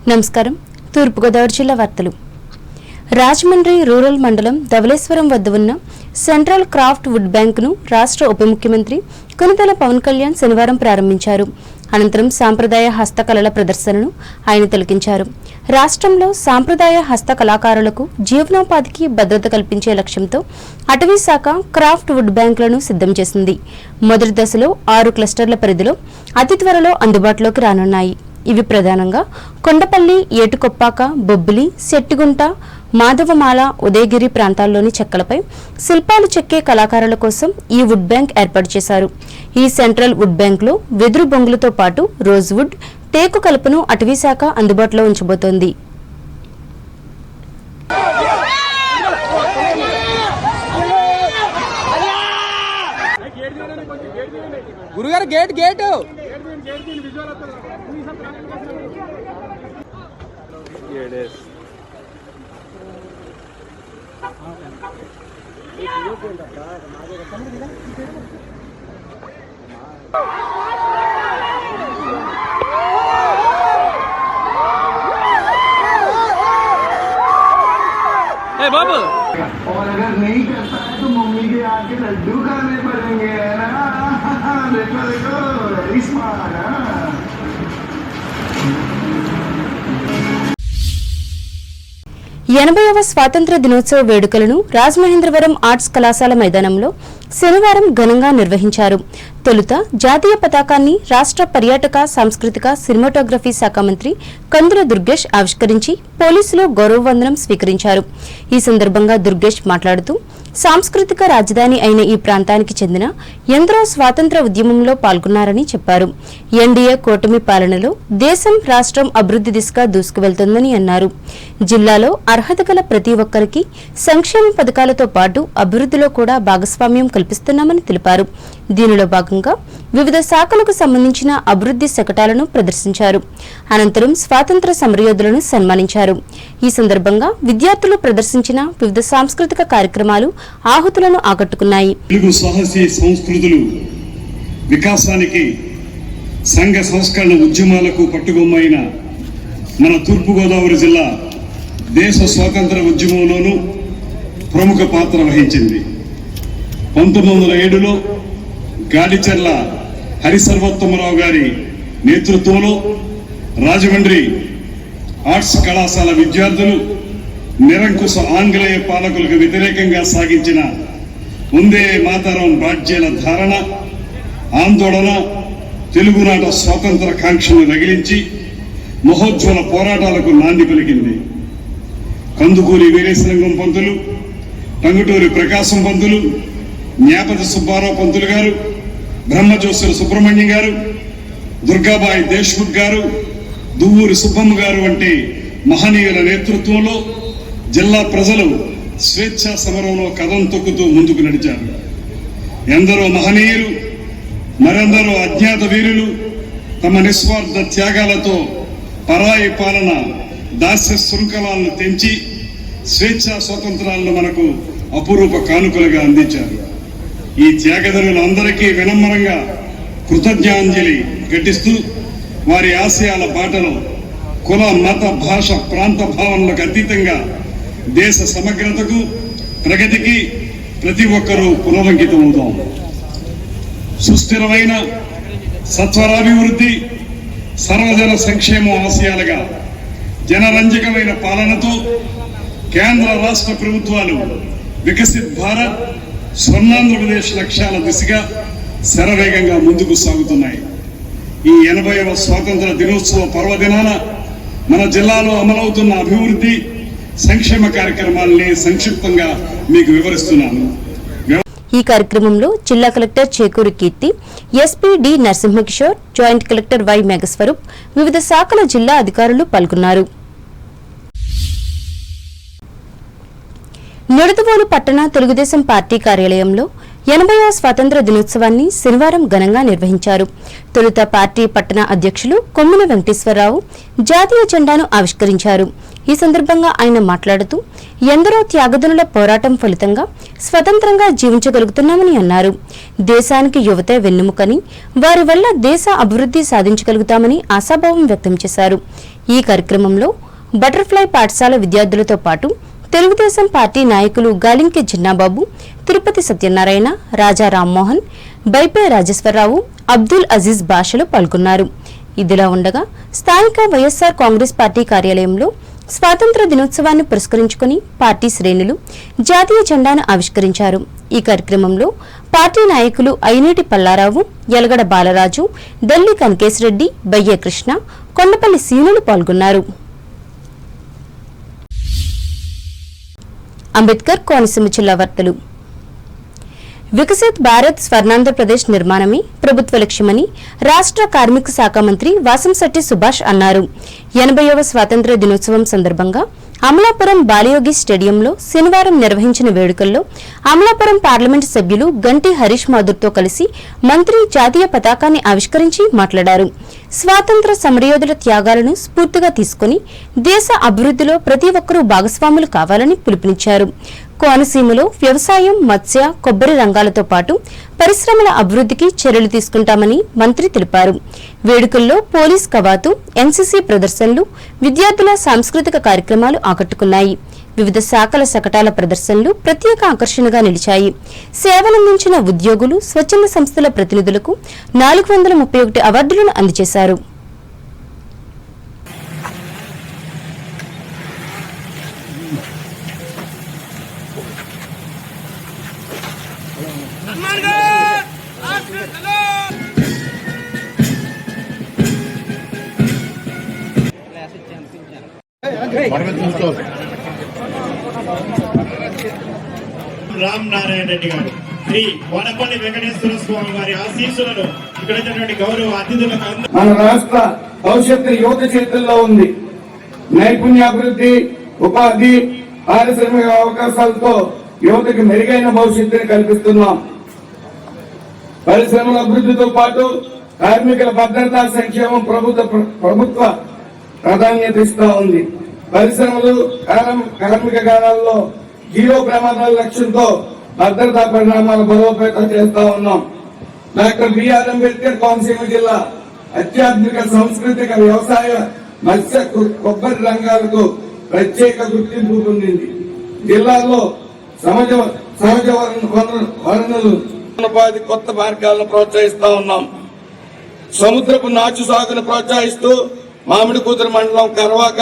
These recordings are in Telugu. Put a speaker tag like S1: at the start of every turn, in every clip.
S1: నమస్కారం. తూర్పుగోదావరి జిల్లా వార్తలు. రాజమండ్రి రూరల్ మండలం ధవళేశ్వరం వద్ద ఉన్న సెంట్రల్ క్రాఫ్ట్ వుడ్ బ్యాంకును రాష్ట్ర ఉప ముఖ్యమంత్రి కొనిదెల పవన్ కళ్యాణ్ శనివారం ప్రారంభించారు. అనంతరం సాంప్రదాయ హస్తకళల ప్రదర్శనను ఆయన తిలకించారు. రాష్ట్రంలో సాంప్రదాయ హస్త కళాకారులకు జీవనోపాధికి భద్రత కల్పించే లక్ష్యంతో అటవీ శాఖ క్రాఫ్ట్ వుడ్ బ్యాంకులను సిద్ధం చేసింది. మొదటి దశలో 6 క్లస్టర్ల పరిధిలో అతి త్వరలో అందుబాటులోకి రానున్నాయి. ఇవి ప్రధానంగా కొండపల్లి, ఏటుకొప్పాక, బొబ్బిలి, శెట్టిగుంట, మాధవమాల, ఉదయగిరి ప్రాంతాల్లోని చెక్కలపై శిల్పాలు చెక్కే కళాకారుల కోసం ఈ వుడ్ బ్యాంక్ ఏర్పాటు చేశారు. ఈ సెంట్రల్ వుడ్ బ్యాంకులో వెదురు బొంగులతో పాటు రోజ్వుడ్, టేకు కలపను అటవీశాఖ అందుబాటులో ఉంచబోతోంది.
S2: గురుగారు గేట్ గేట్ बाबू
S3: और अगर नहीं करता है तो मम्मी के आके लड्डू खाने पड़ेंगे ना। देखो देखो वेरी स्मार्ट।
S1: 80వ స్వాతంత్ర దినోత్సవ వేడుకలను రాజమహేంద్రవరం ఆర్ట్స్ కళాశాల మైదానంలో శనివారం ఘనంగా నిర్వహించారు. తొలుత జాతీయ పతాకాన్ని రాష్ట్ర పర్యాటక, సాంస్కృతిక, సినిమాటోగ్రఫీ శాఖ మంత్రి కందుల దుర్గేష్ ఆవిష్కరించి పోలీసులు గౌరవ వందనం స్వీకరించారు. ఈ సందర్భంగా దుర్గేష్ మాట్లాడుతూ సాంస్కృతిక రాజధాని అయిన ఈ ప్రాంతానికి చెందిన ఎందరో స్వాతంత్ర ఉద్యమంలో పాల్గొన్నారని చెప్పారు. ఎన్డీఏ కూటమి పాలనలో దేశం, రాష్ట్రం అభివృద్ధి దిశగా దూసుకువెళ్తోందని అన్నారు. జిల్లాలో అర్హత గల ప్రతి ఒక్కరికి సంక్షేమ పథకాలతో పాటు అభివృద్ధిలో కూడా భాగస్వామ్యం కల్పిస్తున్నామని తెలిపారు. దీనిలో భాగంగా వివిధ శాఖలకు సంబంధించిన అభివృద్ధి శకటాలను ప్రదర్శించారు. అనంతరం స్వాతంత్ర సమరయోధులను సన్మానించారు. ఈ సందర్భంగా విద్యార్థులు ప్రదర్శించిన వివిధ సాంస్కృతిక కార్యక్రమాలు ఆహుతులను ఆకట్టుకున్నాయి.
S4: తెలుగు సాహసీ సంస్కృతులు వికాసానికి, సంఘ సంస్కరణ ఉద్యమాలకు పట్టుకొమ్మైన మన తూర్పుగోదావరి జిల్లా దేశ స్వాతంత్ర ఉద్యమంలోనూ ప్రముఖ పాత్ర వహించింది. 1907లో గాడిచెర్ల హరిసర్వోత్తమరావు గారి నేతృత్వంలో రాజమండ్రి ఆర్ట్స్ కళాశాల విద్యార్థులు నిరంకుశ ఆంగ్లేయ పాలకులకు వ్యతిరేకంగా సాగించిన వందే మాతరం బాధ్యాల ధారణ, ఆందోళన తెలుగునాట స్వాతంత్ర కాంక్షను రగిలించి మహోజ్వల పోరాటాలకు నాంది పలికింది. కందుకూరి వీరేశలింగం పంతులు, టంగుటూరి ప్రకాశం పంతులు, జ్ఞాపతి సుబ్బారావు పంతులు గారు, బ్రహ్మజోసుల సుబ్రహ్మణ్యం గారు, దుర్గాబాయి దేశ్ముఖ్ గారు, దువ్వూరి సుబ్బమ్మ గారు వంటి మహనీయుల నేతృత్వంలో జిల్లా ప్రజలు స్వేచ్ఛా సమరంలో కదం తొక్కుతూ ముందుకు నడిచారు. ఎందరో మహనీయులు, మరెందరో అజ్ఞాత వీరులు తమ నిస్వార్థ త్యాగాలతో పరాయి పాలన, దాస్య శృంఖలాలను తెంచి స్వేచ్ఛా స్వాతంత్రాలను మనకు అపురూప కానుకలుగా అందించారు. ఈ త్యాగదనులందరికీ వినమ్రంగా కృతజ్ఞాంజలి ఘటిస్తూ వారి ఆశయాల బాటలో కుల, మత, భాష, ప్రాంత భావనలకు అతీతంగా దేశ సమగ్రతకు, ప్రగతికి ప్రతి ఒక్కరూ పునరంకితమవుతాం. సుస్థిరమైన సత్వరాభివృద్ధి, సర్వజన సంక్షేమం ఆశయాలుగా జనరంజకమైన పాలనతో కేంద్ర రాష్ట్ర ప్రభుత్వాలు వికసిత్ భారత్, స్వర్ణాంధ్రప్రదేశ్ లక్ష్యాల దిశగా శరవేగంగా ముందుకు సాగుతున్నాయి. ఈ 80వ స్వాతంత్ర దినోత్సవ పర్వదినాన మన జిల్లాలో అమలవుతున్న అభివృద్ధి, సంక్షేమ కార్యక్రమాలని సంక్షిప్తంగా మీకు వివరిస్తున్నాను.
S1: ఈ కార్యక్రమంలో జిల్లా collector Chekuri Keerthi, SP D Narasimha Kishore, joint collector Y Megha Swaroop, వివిధ శాఖల జిల్లా అధికారులు పాల్గొన్నారు. నిడదవోలు పట్టణ తెలుగుదేశం పార్టీ కార్యాలయంలో 80వ స్వాతంత్ర దినోత్సవాన్ని శనివారం ఘనంగా నిర్వహించారు. తొలుత పార్టీ పట్టణ అధ్యక్షులు కొమ్మిన వెంకటేశ్వరరావు జాతీయ జెండాను ఆవిష్కరించారు. ఈ సందర్భంగా ఆయన మాట్లాడుతూ ఎందరో త్యాగదనుల పోరాటం ఫలితంగా స్వతంత్రంగా జీవించగలుగుతున్నామని అన్నారు. దేశానికి యువతే వెన్నెముకని, వారి వల్ల దేశ అభివృద్ధి సాధించగలుగుతామని ఆశాభావం వ్యక్తం చేశారు. ఈ కార్యక్రమంలో బటర్ఫ్లై పాఠశాల విద్యార్థులతో పాటు తెలుగుదేశం పార్టీ నాయకులు గాలింకి చిన్నాబాబు, తిరుపతి సత్యనారాయణ, రాజా రామ్మోహన్, బైపే రాజేశ్వరరావు, అబ్దుల్ అజీజ్ బాషలు పాల్గొన్నారు. ఇదిలా ఉండగా స్థానిక వైఎస్సార్ కాంగ్రెస్ పార్టీ కార్యాలయంలో స్వాతంత్ర దినోత్సవాన్ని పురస్కరించుకుని పార్టీ శ్రేణులు జాతీయ జెండాను ఆవిష్కరించారు. ఈ కార్యక్రమంలో పార్టీ నాయకులు అయినేటి పల్లారావు, యలగడ బాలరాజు, దల్లి కనకేశ్రెడ్డి, బయ్య కృష్ణ, కొండపల్లి సీనులు పాల్గొన్నారు. అంబేద్కర్ కోనసీమ జిల్లా వార్తలు. వికసిత్ భారత్ స్వర్ణాంధ్రప్రదేశ్ నిర్మాణమే ప్రభుత్వ లక్ష్యమని రాష్ట్ర కార్మిక శాఖ మంత్రి వాసంశెట్టి సుభాష్ అన్నారు. 80వ స్వాతంత్ర్య దినోత్సవం సందర్భంగా అమలాపురం బాలయోగి స్టేడియంలో శనివారం నిర్వహించిన వేడుకల్లో అమలాపురం పార్లమెంటు సభ్యులు గంటి హరీష్ మాధుర్తో కలిసి మంత్రి జాతీయ పతాకాన్ని ఆవిష్కరించి మాట్లాడారు. స్వాతంత్ర సమరయోధుల త్యాగాలను స్ఫూర్తిగా తీసుకుని దేశ అభివృద్ధిలో ప్రతి ఒక్కరూ భాగస్వాములు కావాలని పిలుపునిచ్చారు. కోనసీమలో వ్యవసాయం, మత్స్య, కొబ్బరి రంగాలతో పాటు పరిశ్రమల అభివృద్ధికి చర్యలు తీసుకుంటామని మంత్రి తెలిపారు. వేడుకల్లో పోలీస్ కవాతు, ఎన్సీసీ ప్రదర్శనలు, విద్యార్థుల సాంస్కృతిక కార్యక్రమాలు ఆకట్టుకున్నాయి. వివిధ శాఖల శకటాల ప్రదర్శనలు ప్రత్యేక ఆకర్షణగా నిలిచాయి. సేవలందించిన ఉద్యోగులు, స్వచ్ఛంద సంస్థల ప్రతినిధులకు 431 అవార్డులను అందజేశారు.
S5: రామ్ నారాయణ రెడ్డి గారు, శ్రీ వనపల్లి వెంకటేశ్వర స్వామి వారి ఆశీస్సులను ఇక్కడ గౌరవ అతిథులకు
S3: మన రాష్ట్ర భవిష్యత్తు యువత చేతుల్లో ఉంది. నైపుణ్యాభివృద్ధి, ఉపాధి, పారిశ్రామిక అవకాశాలతో యువతకు మెరుగైన భవిష్యత్తుని కల్పిస్తున్నాం. పరిశ్రమల అభివృద్ధితో పాటు కార్మికుల భద్రతా సంక్షేమం ప్రభుత్వ ప్రాధాన్యత ఇస్తా ఉంది. పరిశ్రమలు, కార్మిక కాలాల్లో జీరో ప్రమాదాల లక్ష్యంతో భద్రతా పరిణామాలు బలోపేతం చేస్తా ఉన్నాం. డాక్టర్ బిఆర్ అంబేద్కర్ కోనసీమ జిల్లా అత్యాధునిక సాంస్కృతిక వ్యవసాయ, మత్స్య, కొబ్బరి రంగాలకు ప్రత్యేక గుర్తింపు పొందింది. జిల్లాలో సహజ వనరులు ఉపాధి కొత్త మార్గాలను ప్రోత్సహిస్తా ఉన్నాం. సముద్రపు నాచు సాగును ప్రోత్సహిస్తూ మామిడి కూతురు మండలం కర్వాక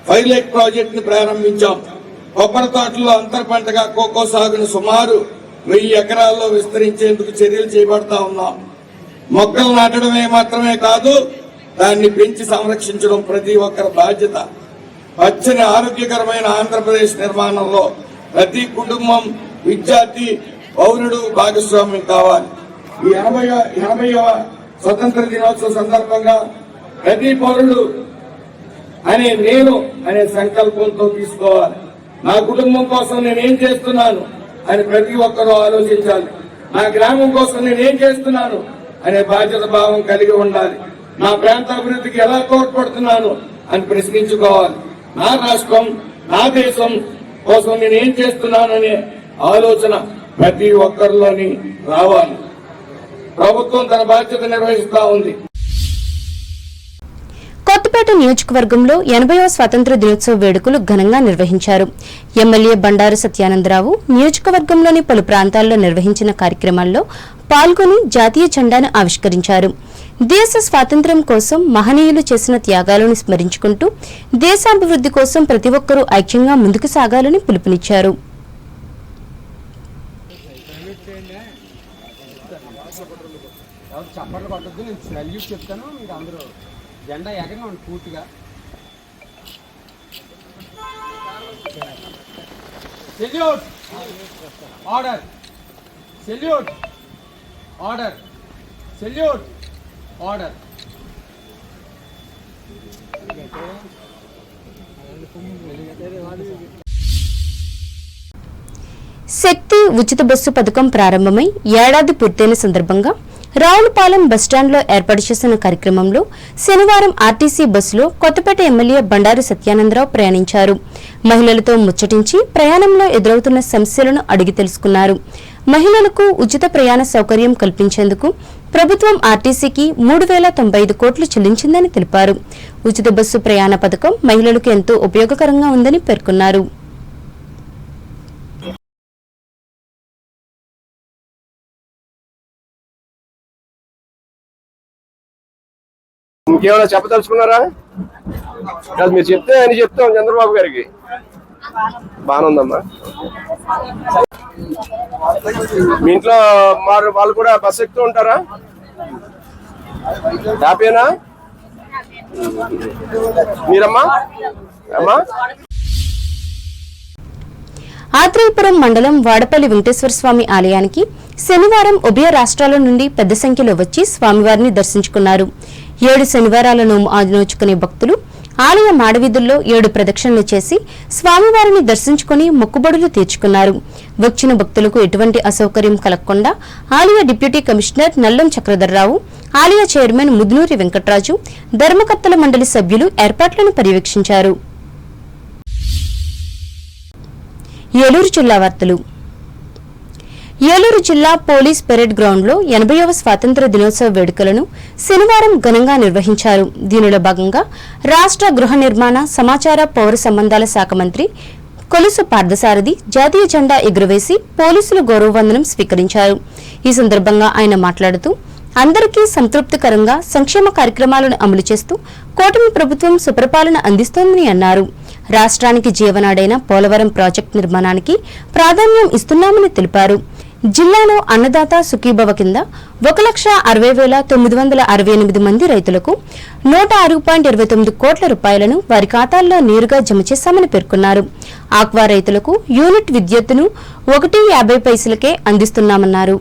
S3: పైలట్ ప్రాజెక్ట్ ని ప్రారంభించాం. కొబ్బరి తోటల్లో అంతర పంటగా కోకో సాగును సుమారు 1000 ఎకరాల్లో విస్తరించేందుకు చర్యలు చేపడతా ఉన్నాం. మొక్కలు నాటడమే మాత్రమే కాదు, దాన్ని పెంచి సంరక్షించడం ప్రతి ఒక్కరి బాధ్యత. పచ్చని ఆరోగ్యకరమైన ఆంధ్రప్రదేశ్ నిర్మాణంలో ప్రతి కుటుంబం, విద్యార్థి, పౌరుడు భాగస్వామ్యం కావాలి. ఈ 80వ స్వతంత్ర దినోత్సవ సందర్భంగా ప్రతి పౌరుడు అనే సంకల్పంతో తీసుకోవాలి. నా కుటుంబం కోసం నేనేం చేస్తున్నాను అని ప్రతి ఒక్కరూ ఆలోచించాలి. నా గ్రామం కోసం నేనేం చేస్తున్నాను అనే బాధ్యత భావం కలిగి ఉండాలి. నా ప్రాంత అభివృద్ధికి ఎలా తోడ్పడుతున్నాను అని ప్రశ్నించుకోవాలి. నా రాష్ట్రం, నా దేశం కోసం నేనేం చేస్తున్నాను అనే ఆలోచన ప్రతి ఒక్కరిలోని రావాలి. ప్రభుత్వం తన బాధ్యత నిర్వహిస్తా ఉంది.
S1: కొత్తపేట నియోజకవర్గంలో 80వ స్వాతంత్ర దినోత్సవ వేడుకలు ఘనంగా నిర్వహించారు. ఎమ్మెల్యే బండారు సత్యానందరావు నియోజకవర్గంలోని పలు ప్రాంతాల్లో నిర్వహించిన కార్యక్రమాల్లో పాల్గొని జాతీయ జెండాను ఆవిష్కరించారు. దేశ స్వాతంత్ర్యం కోసం మహనీయులు చేసిన త్యాగాలను స్మరించుకుంటూ దేశాభివృద్ధి కోసం ప్రతి ఒక్కరూ ఐక్యంగా ముందుకు సాగాలని పిలుపునిచ్చారు.
S2: జెండా ఏకంగా ఉంది పూర్తిగా. Salute, order, salute, order, salute, order.
S1: Shakti ఉచిత బస్సు పథకం ప్రారంభమై ఏడాది పూర్తయిన సందర్భంగా రావులపాలెం బస్టాండ్లో ఏర్పాటు చేసిన కార్యక్రమంలో శనివారం ఆర్టీసీ బస్సులో కొత్తపేట ఎమ్మెల్యే బండారు సత్యానందరావు ప్రయాణించారు. మహిళలతో ముచ్చటించి ప్రయాణంలో ఎదురవుతున్న సమస్యలను అడిగి తెలుసుకున్నారు. మహిళలకు ఉచిత ప్రయాణ సౌకర్యం కల్పించేందుకు ప్రభుత్వం ఆర్టీసీకి 3,095 కోట్లు చెల్లించిందని తెలిపారు. ఉచిత బస్సు ప్రయాణ పథకం మహిళలకు ఎంతో ఉపయోగకరంగా ఉందని పేర్కొన్నారు.
S6: ఇంకేమైనా చెప్పదలుచుకున్నారా? కాదు, మీరు చెప్తే అని చెప్తాం చంద్రబాబు గారికి. బాగానే ఉందమ్మా. మీ ఇంట్లో వాళ్ళు కూడా బస్ ఎక్కుతూ ఉంటారా? హ్యాపీనా మీరమ్మా? అమ్మా,
S1: ఆత్రేయపురం మండలం వాడపల్లి వెంకటేశ్వర స్వామి ఆలయానికి శనివారం ఉభయ రాష్ట్రాల నుండి పెద్ద సంఖ్యలో వచ్చి స్వామివారిని దర్శించుకున్నారు. 7 శనివారాల నోము నోచుకునే భక్తులు ఆలయ మాడవీధుల్లో 7 ప్రదక్షిణలు చేసి స్వామివారిని దర్శించుకుని మొక్కుబడులు తీర్చుకున్నారు. వచ్చిన భక్తులకు ఎటువంటి అసౌకర్యం కలగకుండా ఆలయ డిప్యూటీ కమిషనర్ నల్లం చక్రధర్రావు, ఆలయ చైర్మన్ ముద్నూరి వెంకట్రాజు, ధర్మకర్తల మండలి సభ్యులు ఏర్పాట్లను పర్యవేక్షించారు. ఏలూరు జిల్లా వార్తలు. ఏలూరు జిల్లా పోలీస్ పెరేడ్ గ్రౌండ్లో 80వ స్వాతంత్ర దినోత్సవ వేడుకలను శనివారం ఘనంగా నిర్వహించారు. దీనిలో భాగంగా రాష్ట్ర గృహ నిర్మాణ, సమాచార, పౌర సంబంధాల శాఖ మంత్రి కొలుసు పార్థసారథి జాతీయ జెండా ఎగురవేసి పోలీసుల గౌరవవందనం స్వీకరించారు. ఈ సందర్భంగా ఆయన మాట్లాడుతూ అందరికీ సంతృప్తికరంగా సంక్షేమ కార్యక్రమాలను అమలు చేస్తూ కూటమి ప్రభుత్వం సుపరిపాలన అందిస్తోందని అన్నారు. రాష్ట్రానికి జీవనాడైన పోలవరం ప్రాజెక్టు నిర్మాణానికి ప్రాధాన్యం ఇస్తున్నామని తెలిపారు. జిల్లాలో అన్నదాత సుఖీభవ కింద 1,60,968 మంది రైతులకు 106.29 కోట్ల రూపాయలను వారి ఖాతాల్లో నేరుగా జమ చేశామని పేర్కొన్నారు. ఆక్వా రైతులకు యూనిట్ విద్యుత్తును 1.50 పైసలకే అందిస్తున్నామన్నారు.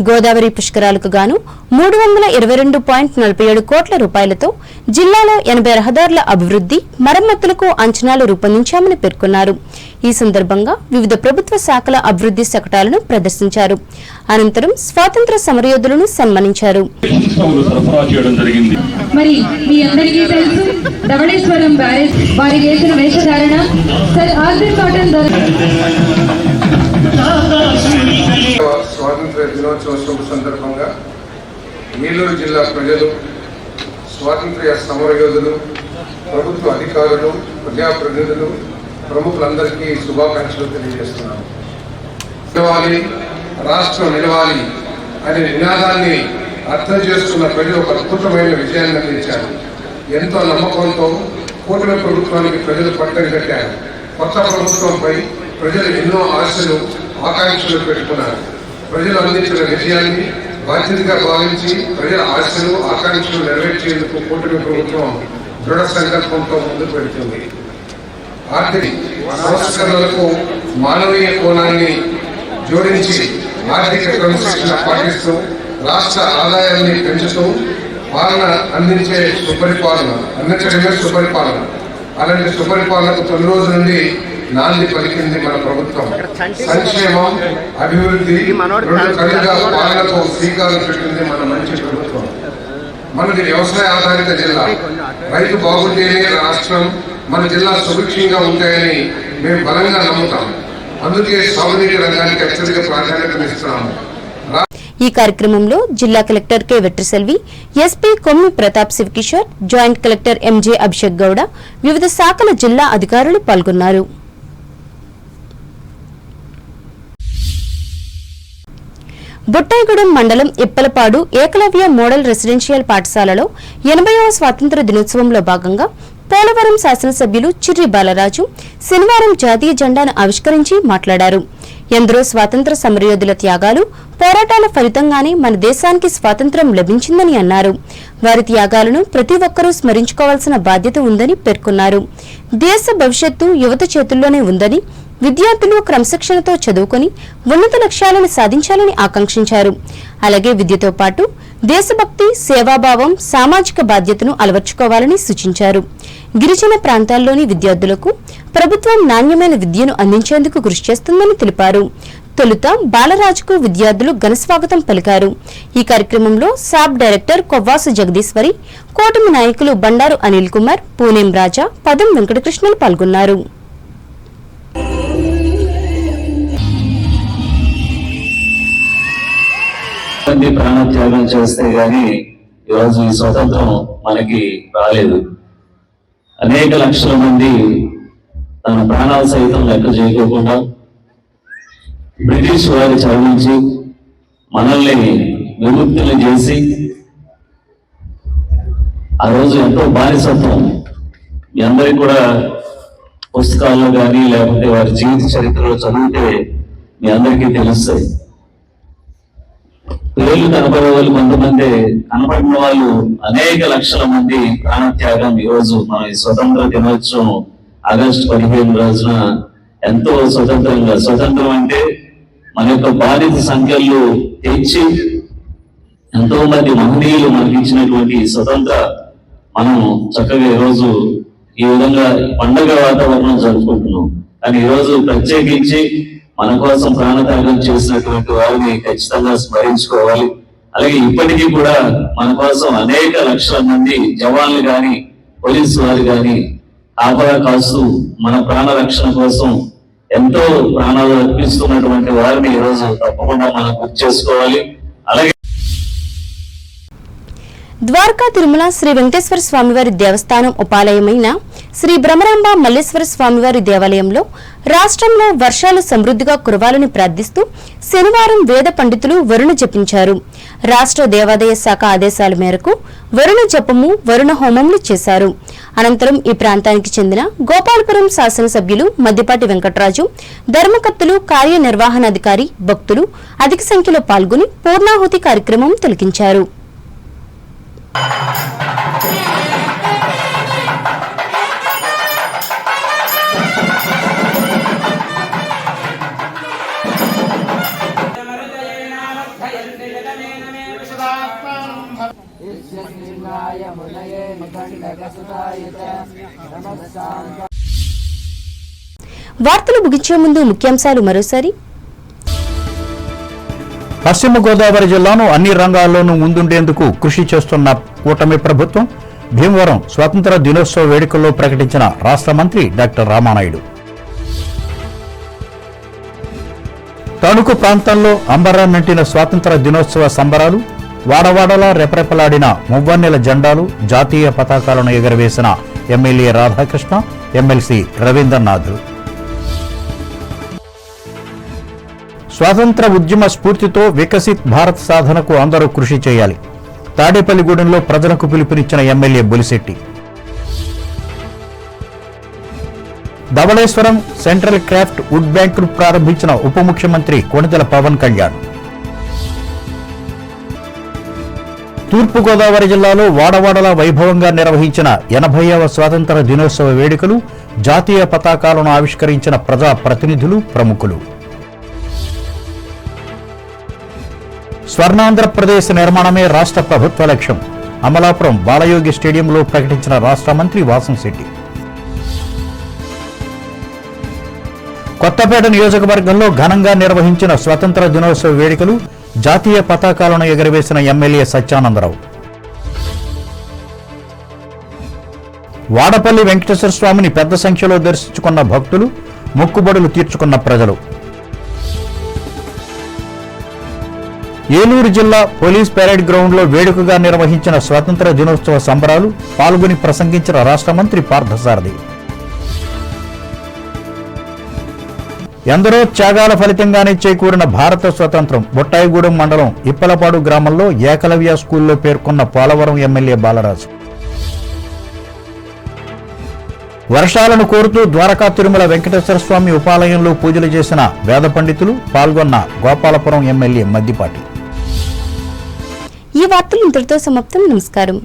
S1: గోదావరి పుష్కరాలకు గాను 322.47 కోట్ల రూపాయలతో జిల్లాలో 80 రహదారుల అభివృద్ది, మరమ్మతులకు అంచనాలు రూపొందించామని పేర్కొన్నారు. ఈ సందర్భంగా వివిధ ప్రభుత్వ శాఖల అభివృద్ది శకటాలను ప్రదర్శించారు. అనంతరం స్వాతంత్ర సమరయోధులను సన్మానించారు.
S7: మరి మీ అందరికీ తెలుసు, ధవళేశ్వరం బ్యారేజ్ వారి చేసిన వేషధారణ సర్ ఆర్డర్ కాటన్
S8: స్వాతంత్ర దినోత్సవ శుభ సందర్భంగా ఏలూరు జిల్లా ప్రజలు, స్వాతంత్ర్య సమరయోధులు, ప్రభుత్వ అధికారులు, ప్రజాప్రతినిధులు, ప్రముఖులందరికీ శుభాకాంక్షలు తెలియజేస్తున్నాను. నిలవాలి, రాష్ట్రం నిలవాలి అనే నినాదాన్ని అర్థం చేసుకున్న ప్రజలు ఒక అద్భుతమైన విజయాన్ని అందించారు. ఎంతో నమ్మకంతో కూటమి ప్రభుత్వానికి ప్రజలు పట్టం కట్టారు. కొత్త ప్రభుత్వంపై ప్రజలు ఎన్నో ఆశలు, ఆకాంక్షలు పెట్టుకున్నారు. ప్రజలు అందించిన విజయాన్ని బాధ్యతగా భావించి ప్రజల ఆశలు, ఆకాంక్షలు నెరవేర్చేందుకు కూటమి ప్రభుత్వం దృఢ సంకల్పంతో ముందుకు వెళ్తుంది. ఆర్థిక సంస్కరణలకు మానవీయ కోణాన్ని జోడించి ఆర్థిక క్రమశిక్షణ పాటిస్తూ రాష్ట్ర ఆదాయాన్ని పెంచుతూ పాలన అందించడమే సుపరిపాలన. అలాంటి సుపరిపాలనకు తొలి రోజు నుండి నాంది పలికింది మన ప్రభుత్వం. సంక్షేమం, అభివృద్ధి రెండు కళ్ళుగా పాలనకు శ్రీకారం పెట్టింది మన మంచి ప్రభుత్వం. మనది వ్యవసాయ ఆధారిత జిల్లా. రైతు బాగుంటేనే రాష్ట్రం, మన జిల్లా సుభిక్షంగా ఉంటాయని మేము బలంగా నమ్ముతాం. అందుకే సాగునీటి రంగానికి అత్యధిక ప్రాధాన్యతనిస్తున్నాము.
S1: ఈ కార్యక్రమంలో జిల్లా కలెక్టర్ కె వెట్రిసెల్వి, ఎస్పీ కొమ్మి ప్రతాప్ శివకిషోర్, జాయింట్ కలెక్టర్ ఎంజే అభిషేక్ గౌడ, వివిధ శాఖల జిల్లా అధికారులు పాల్గొన్నారు. బుట్టాయిగూడెం మండలం ఇప్పలపాడు ఏకలవ్య మోడల్ రెసిడెన్షియల్ పాఠశాలలో 80వ స్వాతంత్ర దినోత్సవంలో భాగంగా పోలవరం శాసనసభ్యులు చిర్రి బాలరాజు శనివారం జాతీయ జెండాను ఆవిష్కరించి మాట్లాడారు. ఎందరో స్వాతంత్ర సమరయోధుల త్యాగాలు, పోరాటాల ఫలితంగానే మన దేశానికి స్వాతంత్ర్యం లభించిందని అన్నారు. వారి త్యాగాలను ప్రతి ఒక్కరూ స్మరించుకోవాల్సిన బాధ్యత ఉందని పేర్కొన్నారు. దేశ భవిష్యత్తు యువత చేతుల్లోనే ఉందని, విద్యార్థులు క్రమశిక్షణతో చదువుకొని ఉన్నత లక్ష్యాలను సాధించాలని ఆకాంక్షించారు. అలాగే విద్యతో పాటు దేశభక్తి, సేవాభావం, సామాజిక బాధ్యతను అలవర్చుకోవాలని సూచించారు. గిరిజన ప్రాంతాల్లోని విద్యార్థులకు ప్రభుత్వం నాణ్యమైన విద్యను అందించేందుకు కృషి చేస్తుందని తెలిపారు. తొలుత బాలరాజుకు విద్యార్థులు ఘనస్వాగతం పలికారు. ఈ కార్యక్రమంలో సాబ్ డైరెక్టర్ కొవ్వాసు జగదీశ్వరి, కూటమి నాయకులు బండారు అనిల్ కుమార్, పూనేం రాజా, పదం వెంకటకృష్ణలు పాల్గొన్నారు.
S9: ప్రాణత్యాగం చేస్తే గాని ఈరోజు ఈ స్వతంత్రం మనకి రాలేదు. అనేక లక్షల మంది తన ప్రాణాలు సైతం లెక్క చేయకోకుండా బ్రిటిష్ వారి చదివించి మనల్ని విముక్తులు చేసి ఆ రోజు ఎంతో బానిసత్వం మీ అందరికి కూడా పుస్తకాల్లో కానీ లేకపోతే వారి జీవిత చరిత్రలో చదివితే మీ అందరికీ తెలుస్తాయి. పేర్లు కనపడే వాళ్ళు కొంతమంది, కనపడిన వాళ్ళు అనేక లక్షల మంది ప్రాణత్యాగం ఈరోజు మన స్వతంత్ర దినోత్సవం ఆగస్టు 15 రోజున ఎంతో స్వతంత్రం అంటే మన యొక్క బాధిత సంఖ్యలు తెచ్చి ఎంతో మంది మహనీయులు మనకి ఇచ్చినటువంటి స్వతంత్ర మనం చక్కగా ఈరోజు ఈ విధంగా పండుగ వాతావరణం జరుపుకుంటున్నాం. కానీ ఈరోజు ప్రత్యేకించి మన కోసం ప్రాణత్యాగం చేసినటువంటి వారిని ఖచ్చితంగా స్మరించుకోవాలి. అలాగే ఇప్పటికీ కూడా మన కోసం అనేక లక్షల మంది జవాన్లు కానీ పోలీసు వారు కానీ ఆపద కాస్తూ మన ప్రాణ రక్షణ కోసం ఎంతో ప్రాణాలు అర్పిస్తున్నటువంటి వారిని ఈరోజు తప్పకుండా మనం గుర్తు చేసుకోవాలి. అలాగే
S1: ద్వారకా తిరుమల శ్రీ వెంకటేశ్వర స్వామివారి దేవస్థానం ఉపాలయమైన శ్రీ బ్రహ్మరాంబ మల్లేశ్వర స్వామివారి దేవాలయంలో రాష్ట్రంలో వర్షాలు సమృద్ధిగా కురవాలని ప్రార్థిస్తూ శనివారం వేద పండితులు వరుణ జపించారు. రాష్ట్ర దేవాదాయ శాఖ ఆదేశాల మేరకు వరుణ జపము, వరుణ హోమములు చేశారు. అనంతరం ఈ ప్రాంతానికి చెందిన గోపాలపురం శాసనసభ్యులు మద్దిపాటి వెంకటరాజు, ధర్మకర్తలు, కార్యనిర్వహణాధికారి, భక్తులు అధిక సంఖ్యలో పాల్గొని పూర్ణాహుతి కార్యక్రమం తిలకించారు. వార్తలు ముగించే ముందు ముఖ్యాంశాలు మరోసారి.
S10: పశ్చిమ గోదావరి జిల్లాను అన్ని రంగాల్లోనూ ముందుండేందుకు కృషి చేస్తున్న కూటమి ప్రభుత్వం భీమవరం స్వాతంత్ర దినోత్సవ వేడుకల్లో ప్రకటించిన రాష్ట్ర మంత్రి డాక్టర్ రామానాయుడు. తణుకు ప్రాంతంలో అంబరాన్నంటిన స్వాతంత్ర దినోత్సవ సంబరాలు, వాడవాడలా రెపరెపలాడిన మువ్వన్నెల జెండాలు, జాతీయ పతాకాలను ఎగురవేసిన ఎమ్మెల్యే రాధాకృష్ణ, ఎమ్మెల్సీ రవీంద్రనాథ్. స్వాతంత్ర ఉద్యమ స్ఫూర్తితో వికసిత్ భారత్ సాధనకు అందరూ కృషి చేయాలి. తాడేపల్లిగూడెంలో ప్రజలకు పిలుపునిచ్చిన MLA Bolisetti. Dhavaleswaram central craft wood బ్యాంకును ప్రారంభించిన ఉప ముఖ్యమంత్రి కొణిదెల పవన్ కళ్యాణ్. తూర్పుగోదావరి జిల్లాలో వాడవాడలా వైభవంగా నిర్వహించిన 80వ స్వాతంత్ర దినోత్సవ వేడుకలు, జాతీయ పతాకాలను ఆవిష్కరించిన ప్రజా ప్రతినిధులు, ప్రముఖులు. స్వర్ణాంధ్రప్రదేశ్ నిర్మాణమే రాష్ట్ర ప్రభుత్వ లక్ష్యం. అమలాపురం బాలయోగి స్టేడియంలో ప్రకటించిన రాష్ట్ర మంత్రి వాసంశెట్టి. కొత్తపేట నియోజకవర్గంలో ఘనంగా నిర్వహించిన స్వతంత్ర దినోత్సవ వేడుకలు, జాతీయ పతాకాలను ఎగురవేసిన ఎమ్మెల్యే సత్యానందరావు. వాడపల్లి వెంకటేశ్వర స్వామిని పెద్ద సంఖ్యలో దర్శించుకున్న భక్తులు, మొక్కుబడులు తీర్చుకున్న ప్రజలు. ఏలూరు జిల్లా పోలీస్ పెరేడ్ గ్రౌండ్లో వేడుకగా నిర్వహించిన స్వాతంత్ర దినోత్సవ సంబరాలు, పాల్గొని ప్రసంగించిన రాష్ట్ర మంత్రి పార్థసారథి. ఎందరో త్యాగాల ఫలితంగానే చేకూరిన భారత స్వతంత్రం. బొట్టాయిగూడెం మండలం ఇప్పలపాడు గ్రామంలో ఏకలవ్య స్కూల్లో పేర్కొన్న పోలవరం ఎమ్మెల్యే బాలరాజు. వర్షాలను కోరుతూ ద్వారకా తిరుమల వెంకటేశ్వర స్వామి ఉపాలయంలో పూజలు చేసిన వేద పండితులు, పాల్గొన్న గోపాలపురం ఎమ్మెల్యే మద్దిపాటి.
S1: ఈ వార్తలు ఇంతటితో సమాప్తం. నమస్కారం.